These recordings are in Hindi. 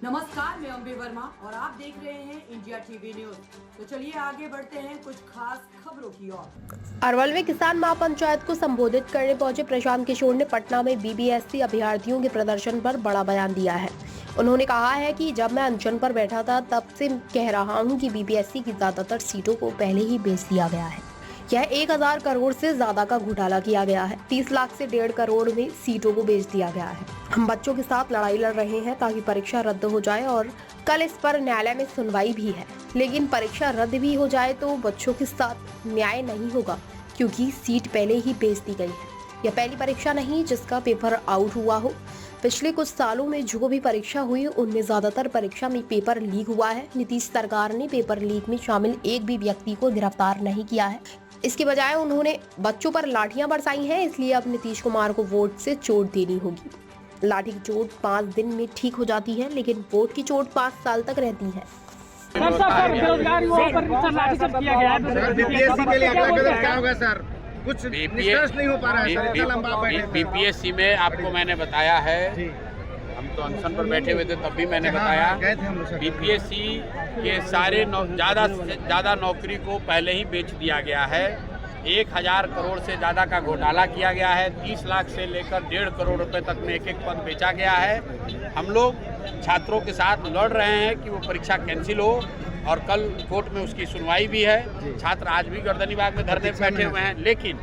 नमस्कार, मैं अंबे वर्मा और आप देख रहे हैं इंडिया टीवी न्यूज। तो चलिए आगे बढ़ते हैं कुछ खास खबरों की ओर। अरवल में किसान महापंचायत को संबोधित करने पहुंचे प्रशांत किशोर ने पटना में बीबीएससी अभ्यर्थियों के प्रदर्शन पर बड़ा बयान दिया है। उन्होंने कहा है कि जब मैं अनशन पर बैठा था तब से कह रहा हूं कि बीबीएससी की ज्यादातर सीटों को पहले ही बेच दिया गया है। यह 1000 करोड़ से ज्यादा का घोटाला किया गया है। 30 लाख से 1.5 करोड़ में सीटों को बेच दिया गया है। हम बच्चों के साथ लड़ाई लड़ रहे हैं ताकि परीक्षा रद्द हो जाए और कल इस पर न्यायालय में सुनवाई भी है। लेकिन परीक्षा रद्द भी हो जाए तो बच्चों के साथ न्याय नहीं होगा, क्योंकि सीट पहले ही बेच दी गई है। यह पहली परीक्षा नहीं जिसका पेपर आउट हुआ हो। पिछले कुछ सालों में जो भी परीक्षा हुई उनमें ज्यादातर परीक्षा में पेपर लीक हुआ है। नीतीश सरकार ने पेपर लीक में शामिल एक भी व्यक्ति को गिरफ्तार नहीं किया है। इसके बजाय उन्होंने बच्चों पर लाठियां बरसाई हैं। इसलिए अब नीतीश कुमार को वोट से चोट देनी होगी। लाठी की चोट 5 दिन में ठीक हो जाती है, लेकिन वोट की चोट 5 साल तक रहती है। कुछ निष्कर्ष नहीं हो पा रहा है। बीपीएससी में आपको मैंने बताया है, हम तो अनशन पर बैठे हुए थे तब भी मैंने बताया, बीपीएससी के सारे ज़्यादा से ज़्यादा नौकरी को पहले ही बेच दिया गया है। 1000 करोड़ से ज़्यादा का घोटाला किया गया है। 30 लाख से लेकर 1.5 करोड़ रुपए तक में एक पद बेचा गया है। हम लोग छात्रों के साथ लड़ रहे हैं कि वो परीक्षा कैंसिल हो और कल कोर्ट में उसकी सुनवाई भी है। छात्र आज भी गर्दनी बाग में धरने बैठे हुए हैं। लेकिन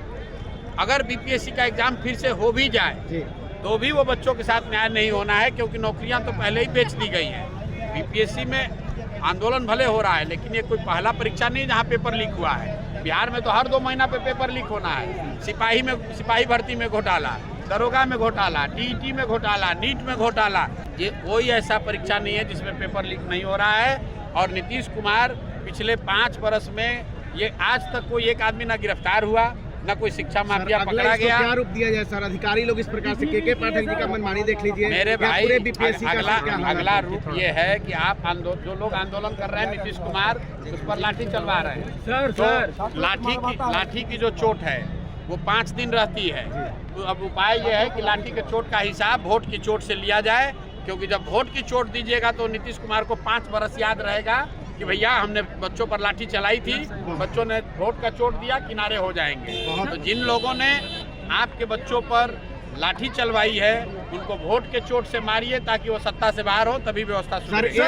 अगर बीपीएससी का एग्जाम फिर से हो भी जाए तो भी वो बच्चों के साथ न्याय नहीं होना है, क्योंकि नौकरियां तो पहले ही बेच दी गई हैं। बीपीएससी में आंदोलन भले हो रहा है, लेकिन ये कोई पहला परीक्षा नहीं जहां पेपर लीक हुआ है। बिहार में तो हर 2 महीना पे पेपर लीक होना है। सिपाही भर्ती में घोटाला, दरोगा में घोटाला, टीईटी में घोटाला, नीट में घोटाला। ये कोई ऐसा परीक्षा नहीं है जिसमें पेपर लीक नहीं हो रहा है। और नीतीश कुमार पिछले 5 वर्ष में ये आज तक कोई एक आदमी ना गिरफ्तार हुआ, न कोई शिक्षा माफिया पकड़ा गया। क्या रूप दिया जाए सर? अधिकारी लोग इस प्रकार से के पाठक जी का मनमानी देख लीजिए। मेरे भाई, अगला रूप ये है कि आप जो लोग आंदोलन कर रहे हैं नीतीश कुमार उस पर लाठी चलवा रहे हैं। तो लाठी की जो चोट है वो 5 दिन रहती है। तो अब उपाय ये है कि लाठी के चोट का हिसाब वोट की चोट से लिया जाए, क्योंकि जब वोट की चोट दीजिएगा तो नीतीश कुमार को 5 वर्ष याद रहेगा कि भैया हमने बच्चों पर लाठी चलाई थी, बच्चों ने वोट का चोट दिया, किनारे हो जाएंगे। तो जिन लोगों ने आपके बच्चों पर लाठी चलवाई है उनको वोट के चोट से मारिए ताकि वो सत्ता से बाहर हो, तभी व्यवस्था सुधरेगी।